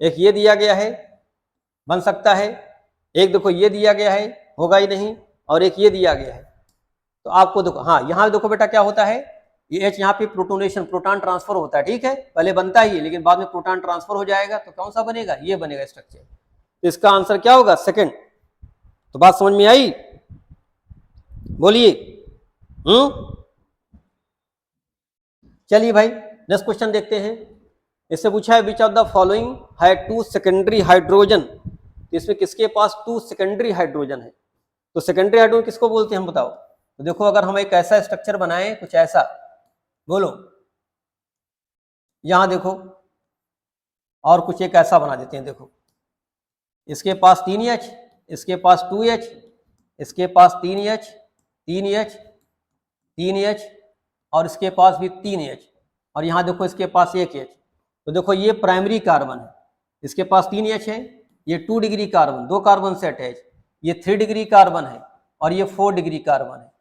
एक ये दिया गया है, बन सकता है, एक देखो ये दिया गया है, होगा ही नहीं, और एक ये दिया गया है। तो आपको देखो, हाँ यहाँ देखो बेटा क्या होता है, ये H यहाँ पे प्रोटोनेशन, प्रोटॉन ट्रांसफर होता है, ठीक है, पहले बनता ही है लेकिन बाद में प्रोटॉन ट्रांसफर हो जाएगा, तो कौन सा बनेगा, ये बनेगा स्ट्रक्चर। तो इसका आंसर क्या होगा सेकंड। तो बात समझ में आई, बोलिए। चलिए भाई नेक्स्ट क्वेश्चन देखते हैं। इससे पूछा है विच of the following had 2 secondary hydrogen, तो इसमें किसके पास 2 सेकेंडरी हाइड्रोजन है, तो सेकेंडरी हाइड्रोजन किसको बोलते हैं हम बताओ। तो देखो अगर हम एक ऐसा स्ट्रक्चर बनाए कुछ ऐसा, बोलो, यहां देखो, और कुछ एक ऐसा बना देते हैं, देखो इसके पास 3H, इसके पास 2H, इसके पास 3H 3H 3H और इसके पास भी 3H, और यहां देखो इसके पास 1H। तो देखो ये प्राइमरी कार्बन है, इसके पास 3H है, ये 2 डिग्री कार्बन, 2 कार्बन से अटैच, ये 3 डिग्री कार्बन है और ये 4 डिग्री कार्बन है। तो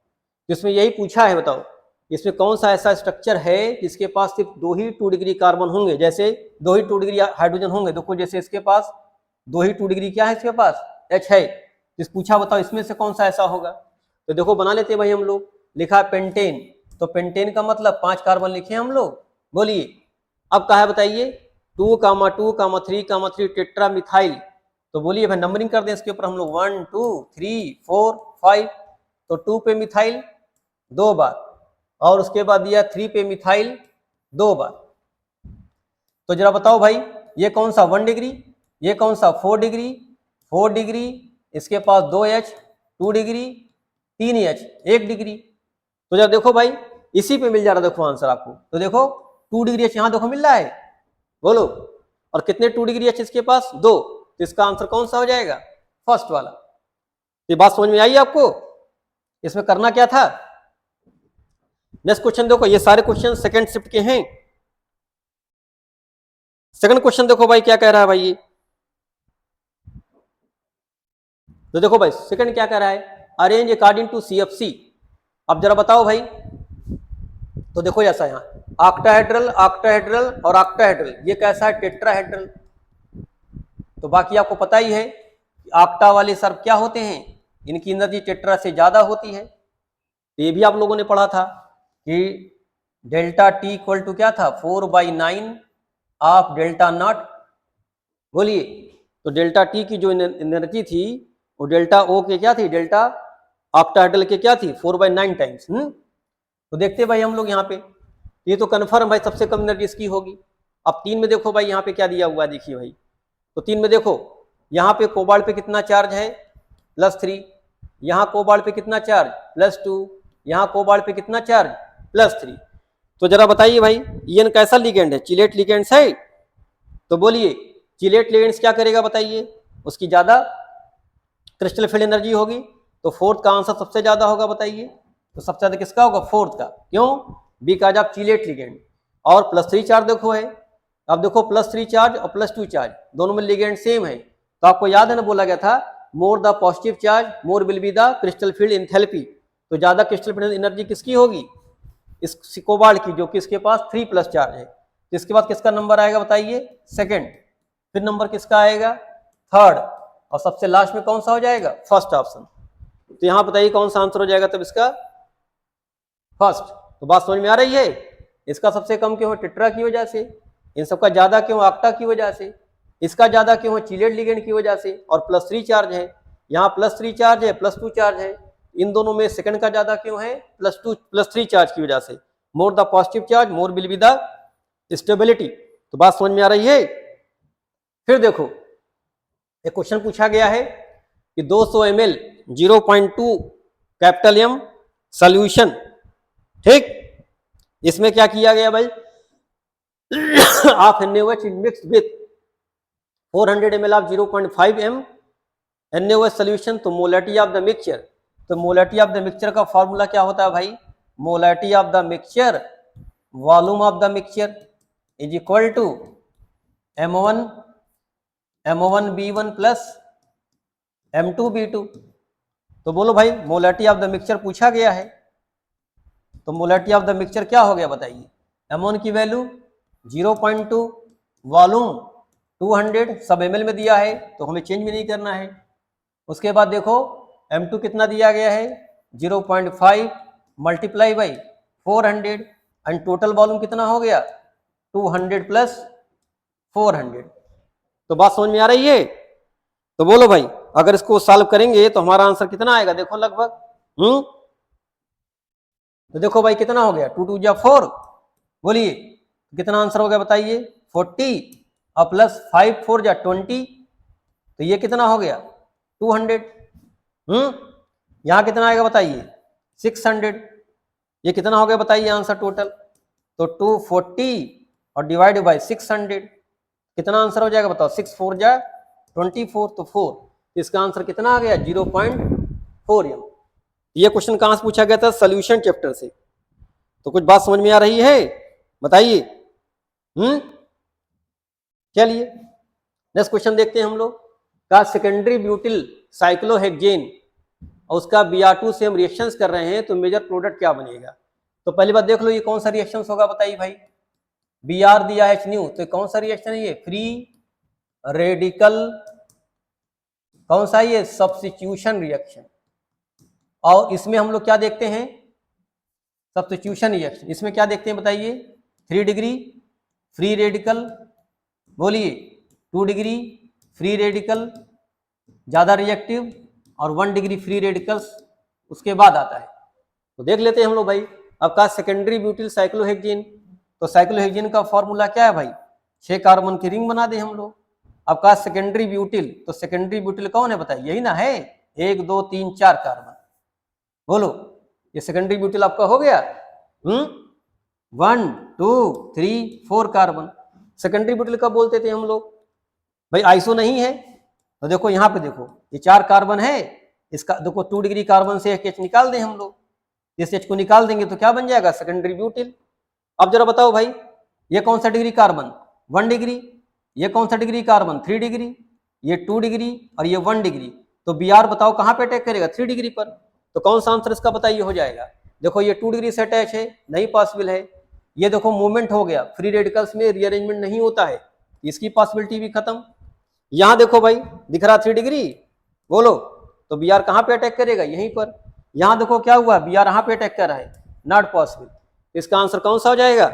इसमें यही पूछा है, बताओ इसमें कौन सा ऐसा स्ट्रक्चर है जिसके पास सिर्फ 2 ही 2 डिग्री कार्बन होंगे, जैसे 2 ही 2 डिग्री हाइड्रोजन होंगे। देखो जैसे इसके पास 2 ही 2 डिग्री क्या है, इसके पास H है, इस पूछा बताओ इसमें से कौन सा ऐसा होगा। तो देखो बना लेते हैं भाई हम लोग, लिखा है पेंटेन, तो पेंटेन का मतलब 5 कार्बन लिखे हम लोग, बोलिए। अब कहा है बताइए 2, 2, 3, 3 टेट्रा मिथाइल, तो बोलिए भाई नंबरिंग कर दें इसके ऊपर हम लोग 1 2 3 4 5। तो 2 पे मिथाइल 2 बार और उसके बाद दिया 3 पे मिथाइल 2 बार। तो जरा बताओ भाई ये कौन सा 1 डिग्री, ये कौन सा 4 डिग्री, 4 डिग्री, इसके पास 2H 2 डिग्री, 3H 1 डिग्री। तो जरा देखो भाई इसी पे मिल जा रहा, देखो आंसर आपको। तो देखो 2 डिग्री H यहाँ देखो मिल रहा है, बोलो। और कितने 2 डिग्री H इसके पास 2। तो इसका आंसर कौन सा हो जाएगा, फर्स्ट वाला। ये बात समझ में आई आपको, इसमें करना क्या था। नेक्स्ट क्वेश्चन देखो, ये सारे क्वेश्चन सेकंड शिफ्ट के हैं। सेकंड क्वेश्चन देखो भाई क्या कह रहा है भाई ये। तो देखो भाई सेकंड क्या कह रहा है, अरेंज अकॉर्डिंग टू CFC। अब जरा बताओ भाई। तो देखो ऐसा यहाँ ऑक्टाहेड्रल, ऑक्टाहेड्रल और ऑक्टाहेड्रल, ये कैसा है, टेट्राहेड्रल। तो बाकी आपको पता ही है ऑक्टा वाले सर्व क्या होते हैं, इनकी एनर्जी टेट्रा से ज्यादा होती है। तो ये भी आप लोगों ने पढ़ा था कि डेल्टा T इक्वल टू क्या था, 4/9 ऑफ डेल्टा नॉट। बोलिए, तो डेल्टा T की जो एनर्जी थी वो डेल्टा O के क्या थी, डेल्टा ऑक्टाहेड्रल के क्या थी, 4/9 टाइम्स। तो देखते भाई हम लोग यहाँ पे, ये तो कन्फर्म भाई सबसे कम एनर्जी इसकी होगी। अब 3 में देखो भाई यहाँ पे क्या दिया हुआ है, देखिए भाई। तो 3 में देखो यहाँ पे कोबाल्ट पे कितना चार्ज है, +3। यहाँ कोबाल्ट पे कितना चार्ज, +2। यहाँ कोबाल्ट पे कितना चार्ज, +3। तो जरा बताइए भाई ये कैसा लिगेंड है, चिलेट लिगेंड है। तो बोलिए चिलेट लिगेंड क्या करेगा बताइए, उसकी ज्यादा क्रिस्टल फील्ड एनर्जी होगी। तो फोर्थ का आंसर सबसे ज्यादा होगा, बताइए। तो सबसे ज्यादा किसका होगा, फोर्थ का। क्यों, बिकॉज ऑफ चिलेट लिगेंड। और +3 चार्ज देखो है, अब देखो +3 चार्ज और +2 चार्ज दोनों में लिगेंड सेम है। तो आपको याद है ना, बोला गया था more the positive charge more will be the crystal field enthalpy. तो ज्यादा क्रिस्टल फील्ड एनर्जी किसकी होगी, इस कोबाल्ट की, जो कि इसके पास 3+ चार्ज है। तो इसके बाद किसका नंबर आएगा बताइए, सेकंड। फिर नंबर किसका आएगा, थर्ड। और सबसे लास्ट में कौन सा हो जाएगा, फर्स्ट ऑप्शन। तो यहां बताइए कौन सा आंसर हो जाएगा तब इसका, फर्स्ट। तो बात समझ में आ रही है, इसका सबसे कम क्यों है, टेट्रा की वजह से। इन सबका ज्यादा क्यों, ऑक्टा की वजह से। इसका ज्यादा क्यों है, चिलेट लिगेंड की वजह से। और +3 चार्ज है, यहाँ +3 चार्ज है, +2 चार्ज है। इन दोनों में सेकंड का ज्यादा क्यों है, +3 चार्ज की वजह से। More the positive charge more will be the stability. तो बात समझ में आ रही है। फिर देखो एक क्वेश्चन पूछा गया है कि 200 ml 0.2 कैपिटल M सॉल्यूशन, ठीक। इसमें क्या किया गया भाई, of NaOH mixed with 400 ml of 0.5 M NaOH solution. तो मोलैरिटी ऑफ द मिक्सचर, तो मोलैरिटी ऑफ द मिक्सचर का फॉर्मूला क्या होता है भाई, molarity of the mixture volume of the mixture is equal to M1 plus M2 B2। तो बोलो भाई मोलैरिटी ऑफ द मिक्सचर पूछा गया है, तो मोलैरिटी ऑफ द मिक्सचर क्या हो गया बताइए। M1 की वैल्यू 0.2, वॉल्यूम 200, सब ml में दिया है तो हमें चेंज भी नहीं करना है। उसके बाद देखो M2 कितना दिया गया है, 0.5 multiply by 400 and total volume कितना हो गया, 200 प्लस 400। तो बात समझ में आ रही है। तो बोलो भाई अगर इसको सॉल्व करेंगे तो हमारा आंसर कितना आएगा, देखो लगभग तो देखो भाई कितना हो गया, 2 2 जा 4। बोलिए कितना आंसर हो गया बताइए, 40 और प्लस 5 4 जा 20। तो ये कितना हो गया 200। यहां कितना आएगा बताइए 600। ये कितना हो गया बताइए आंसर टोटल, तो 240 और डिवाइड बाय 600 कितना आंसर हो जाएगा बताओ, 6 4 जा 24 तो 4। इसका आंसर कितना आ गया 0.4 M। ये क्वेश्चन कहां से पूछा गया था, सॉल्यूशन चैप्टर से। तो कुछ बात समझ में आ रही है बताइए। चलिए नेक्स्ट क्वेश्चन देखते हैं हम लोग का, सेकेंडरी ब्यूटिल साइक्लोहेक्सेन और उसका Br2 से हम रिएक्शंस कर रहे हैं तो मेजर प्रोडक्ट क्या बनेगा। तो पहली बात देख लो ये कौन सा रिएक्शन होगा बताइए भाई, Br दिया है H तो कौन सा रिएक्शन है ये, फ्री रेडिकल, कौन सा ये, सब्स्टिट्यूशन रिएक्शन। और इसमें हम लोग क्या देखते हैं, सब्स्टिट्यूशन रिएक्शन। इसमें क्या देखते हैं बताइए, 3 डिग्री फ्री रेडिकल, बोलिए 2 डिग्री फ्री रेडिकल ज़्यादा रिएक्टिव, और 1 डिग्री फ्री रेडिकल्स उसके बाद आता है। तो देख लेते हैं हम लोग भाई। आपका सेकेंडरी ब्यूटिल साइक्लोहेक्सेन, तो साइक्लोहेक्सेन का फॉर्मूला क्या है भाई, 6 कार्बन की रिंग बना दे हम लोग। आपका सेकेंडरी ब्यूटिल, तो सेकेंडरी ब्यूटिल कौन है बताइए, यही ना है, 1 2 3 4 कार्बन। बोलो, ये सेकेंडरी ब्यूटिल आपका हो गया। 1 2 3 4 कार्बन। सेकेंडरी ब्यूटिल कब बोलते थे हम लोग भाई, आइसो नहीं है। तो देखो यहाँ पे देखो, ये 4 कार्बन है, इसका देखो 2 डिग्री कार्बन से एक H निकाल दें हम लोग। इस H को निकाल देंगे तो क्या बन जाएगा, सेकेंडरी ब्यूटिल। अब जरा बताओ भाई, ये कौन सा डिग्री कार्बन, 1 डिग्री, ये कौन सा डिग्री कार्बन, 3 डिग्री, ये 2 डिग्री और ये 1 डिग्री। तो Br बताओ कहाँ पे अटैक करेगा, 3 डिग्री पर। तो कौन सा आंसर इसका बताइए हो जाएगा। देखो ये 2 डिग्री से अटैच है, नहीं पॉसिबल है। ये देखो मूवमेंट हो गया, फ्री रेडिकल्स में रीअरेंजमेंट नहीं होता है, इसकी पॉसिबिलिटी भी खत्म। यहाँ देखो भाई, दिख रहा 3 डिग्री, बोलो, तो Br कहाँ पे अटैक करेगा, यहीं पर। यहाँ देखो क्या हुआ, Br यहाँ पे अटैक कर रहा है, नॉट पॉसिबल। इसका आंसर कौन सा हो जाएगा,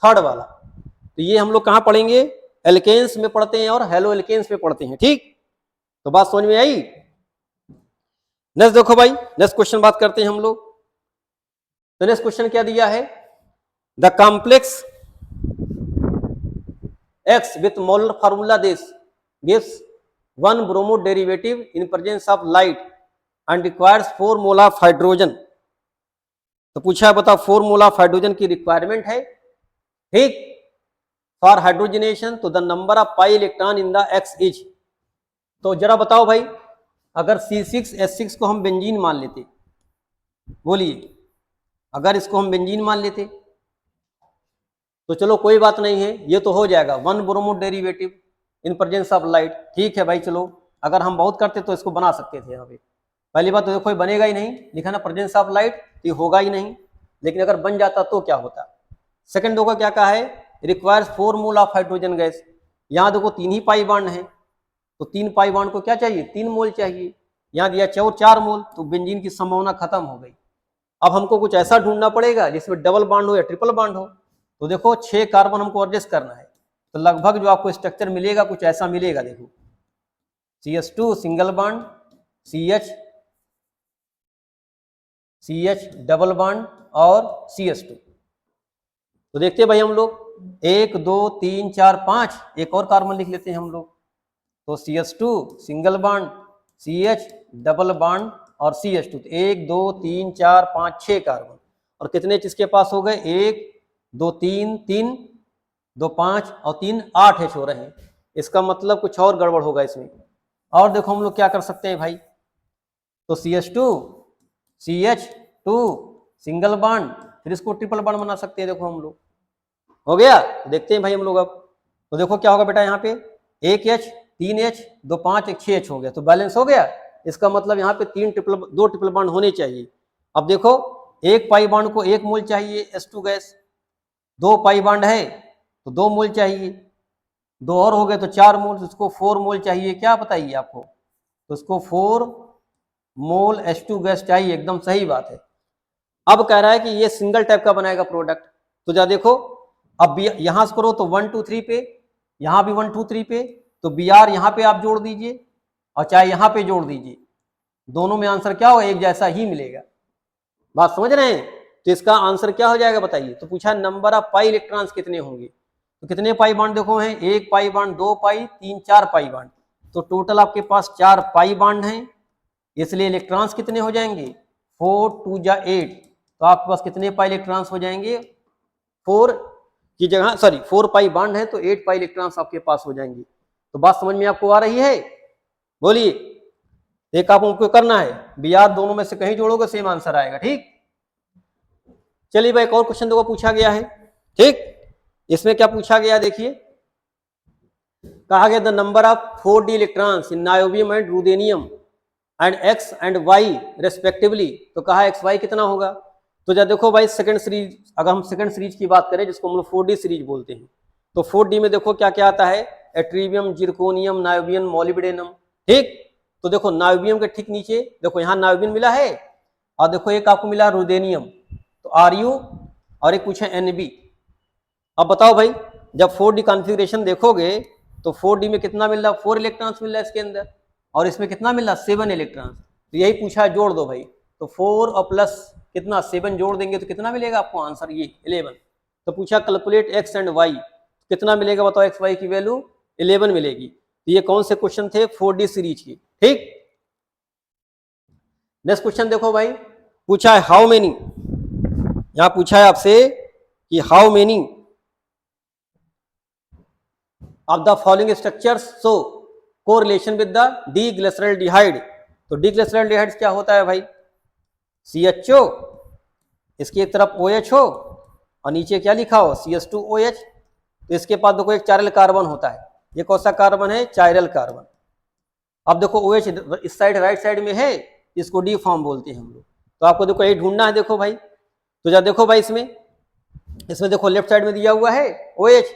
थर्ड वाला। तो ये हम लोग कहाँ पढ़ेंगे, एल्केन्स में पढ़ते हैं और हेलो एल्केन्स में पढ़ते हैं, ठीक। तो बात समझ में आई। नेक्स्ट देखो भाई, नेक्स्ट क्वेश्चन बात करते हैं हम लोग। तो नेक्स्ट क्वेश्चन क्या दिया है, the complex X with molar formula this gives 1 bromo derivative in presence of light and requires 4 mole of hydrogen। तो पूछा है बता 4 मोल ऑफ हाइड्रोजन की रिक्वायरमेंट है, ठीक, फॉर हाइड्रोजनेशन। तो the number of pi electron in the X is. तो जरा बताओ भाई, अगर C6H6 को हम बेंजीन मान लेते, बोलिए, अगर इसको हम बेंजीन मान लेते तो चलो कोई बात नहीं है, ये तो हो जाएगा 1 bromo derivative in presence of light, ठीक है भाई। चलो अगर हम बहुत करते तो इसको बना सकते थे यहाँ पे। पहली बात तो देखो ये बनेगा ही नहीं, लिखा ना प्रेजेंस ऑफ लाइट, तो ये होगा ही नहीं। लेकिन अगर बन जाता तो क्या होता। सेकंड होगा क्या कहा है, requires 4 mole of hydrogen gas. यहाँ देखो 3 ही पाई बॉन्ड है, तो 3 पाई बॉन्ड को क्या चाहिए, 3 मोल चाहिए। यहाँ दिया 4 मोल, तो बेंजीन की संभावना खत्म हो गई। अब हमको कुछ ऐसा ढूंढना पड़ेगा जिसमें डबल बॉन्ड हो या ट्रिपल बॉन्ड हो। तो देखो 6 कार्बन हमको एडजस्ट करना है, तो लगभग जो आपको स्ट्रक्चर मिलेगा कुछ ऐसा मिलेगा। देखो CH2 single bond, CH double bond और CH2। तो देखते हैं भाई हम लोग 1 2 3 4 5, एक और कार्बन लिख लेते हैं हम लोग। तो CH2 single bond, CH double bond और CH2। तो 1 2 3 4 5 6 कार्बन, और कितने इसके पास हो गए, 1 2 3 3 2 5 और 3 8 H हो रहे हैं। इसका मतलब कुछ और गड़बड़ होगा इसमें। और देखो हम लोग क्या कर सकते हैं भाई, तो CH2 CH2 सिंगल बॉन्ड, फिर इसको ट्रिपल बॉन्ड बना सकते हैं। देखो हम लोग हो गया, देखते हैं भाई हम लोग अब। तो देखो क्या होगा बेटा, यहाँ पे 1 H 3 H 2 5 1 6 H हो गया, तो बैलेंस हो गया। इसका मतलब यहाँ पे 2 ट्रिपल बॉन्ड होने चाहिए। अब देखो 1 पाई बॉन्ड को 1 मोल चाहिए H2 गैस, 2 पाई बॉन्ड है तो 2 मोल चाहिए, 2 और हो गए तो 4 मोल, उसको 4 मोल चाहिए। क्या बताइए आपको, तो उसको 4 मोल H2 गैस चाहिए, एकदम सही बात है। अब कह रहा है कि ये सिंगल टाइप का बनाएगा प्रोडक्ट। तो जा देखो, अब यहां से करो तो 1 2 3 पे, यहां भी 1 2 3 पे, तो Br यहां पे आप जोड़ दीजिए और चाहे यहां पे जोड़ दीजिए, दोनों में आंसर क्या होगा, एक जैसा ही मिलेगा। बात समझ रहे हैं। तो इसका आंसर क्या हो जाएगा बताइए। तो पूछा नंबर ऑफ पाई इलेक्ट्रॉन्स कितने होंगे, तो कितने पाई बॉन्ड देखो हैं, 1 पाई बॉन्ड, 2 पाई, 3 4 पाई बॉन्ड। तो टोटल आपके पास 4 पाई बॉन्ड हैं, इसलिए इलेक्ट्रॉन्स कितने हो जाएंगे, 4 2 जा 8। तो आपके पास कितने पाई इलेक्ट्रॉन्स हो जाएंगे, 4 की जगह, सॉरी 4 पाई बॉन्ड है तो 8 पाई इलेक्ट्रॉन्स आपके पास हो जाएंगे। तो बात समझ में आपको आ रही है, बोलिए। एक आपको करना है, Br दोनों में से कहीं जोड़ोगे सेम आंसर आएगा, ठीक। चलिए भाई एक और क्वेश्चन देखो पूछा गया है, ठीक। इसमें क्या पूछा गया देखिए, कहा गया the number of 4d electrons in niobium and ruthenium and X and Y respectively. तो कहा XY कितना होगा। तो जब देखो भाई सेकंड सीरीज, अगर हम सेकंड सीरीज की बात करें जिसको हम लोग 4D सीरीज बोलते हैं, तो 4D में देखो क्या क्या आता है, एट्रीबियम, जिरकोनियम, नायोबियम, मॉलिब्डेनम, ठीक। तो देखो नायोबियम के ठीक नीचे देखो यहाँ नायोबियम मिला है, और देखो एक आपको मिला रुदेनियम, तो Ru, और एक पूछे Nb। अब बताओ भाई, जब 4D कॉन्फ़िगरेशन देखोगे तो 4D में कितना मिल रहा है, 4 इलेक्ट्रॉन्स मिल रहा है इसके अंदर, और इसमें कितना मिला 7 इलेक्ट्रॉन। तो यही पूछा है, जोड़ दो भाई। तो 4 और प्लस कितना 7 जोड़ देंगे तो कितना मिलेगा आपको आंसर, ये 11। तो पूछा कैलकुलेट एक्स एंड वाई, कितना मिलेगा बताओ, एक्स वाई की वैल्यू 11 मिलेगी। तो ये कौन से क्वेश्चन थे 4D सीरीज के, ठीक। नेक्स्ट क्वेश्चन देखो भाई, पूछा है हाउ मेनी, यहां पूछा है आपसे कि how many of the following structures so correlation with the D glyceraldehyde. तो डी ग्लिसरॉल्डिहाइड क्या होता है भाई, CHO, इसकी एक तरफ OH हो और नीचे क्या लिखा हो CH2OH। तो इसके पास देखो एक चायरल कार्बन होता है, ये कौन सा कार्बन है, चायरल कार्बन। अब देखो OH इस साइड राइट साइड में है, इसको डी फॉर्म बोलते हैं हम लोग। तो आपको देखो ये ढूंढना है, देखो भाई। तो जरा देखो भाई, इसमें देखो लेफ्ट साइड में दिया हुआ है OH,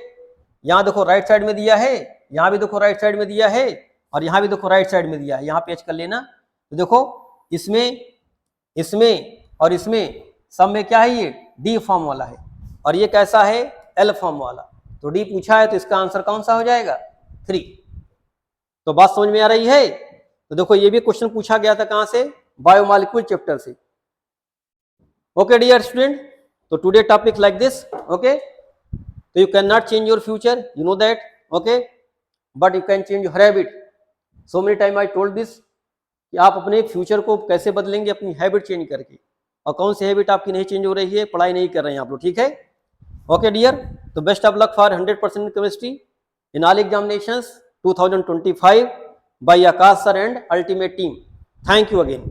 यहाँ देखो राइट साइड में दिया है, यहाँ भी देखो राइट साइड में दिया है, और यहाँ भी देखो राइट साइड में दिया है, यहाँ पेच कर लेना। तो देखो इसमें और इसमें सब में क्या है, ये डी फॉर्म वाला है, और ये कैसा है, एल फॉर्म वाला। तो डी पूछा है तो इसका आंसर कौन सा हो जाएगा, 3। तो बात समझ में आ रही है। तो देखो ये भी क्वेश्चन पूछा गया था कहां से, बायोमॉलिक्यूल चैप्टर से। ओके डियर स्टूडेंट, तो today topic like this, okay. तो you can not change your future, you know that, okay, but you can change your habit. So many time I told this कि आप अपने फ्यूचर को कैसे बदलेंगे, अपनी हैबिट चेंज करके। और कौन सी हैबिट आपकी नहीं चेंज हो रही है, पढ़ाई नहीं कर रहे हैं आप लोग, ठीक है। ओके डियर, तो best of luck for 100% chemistry in all examinations 2025 by Akash sir and ultimate team. Thank you again.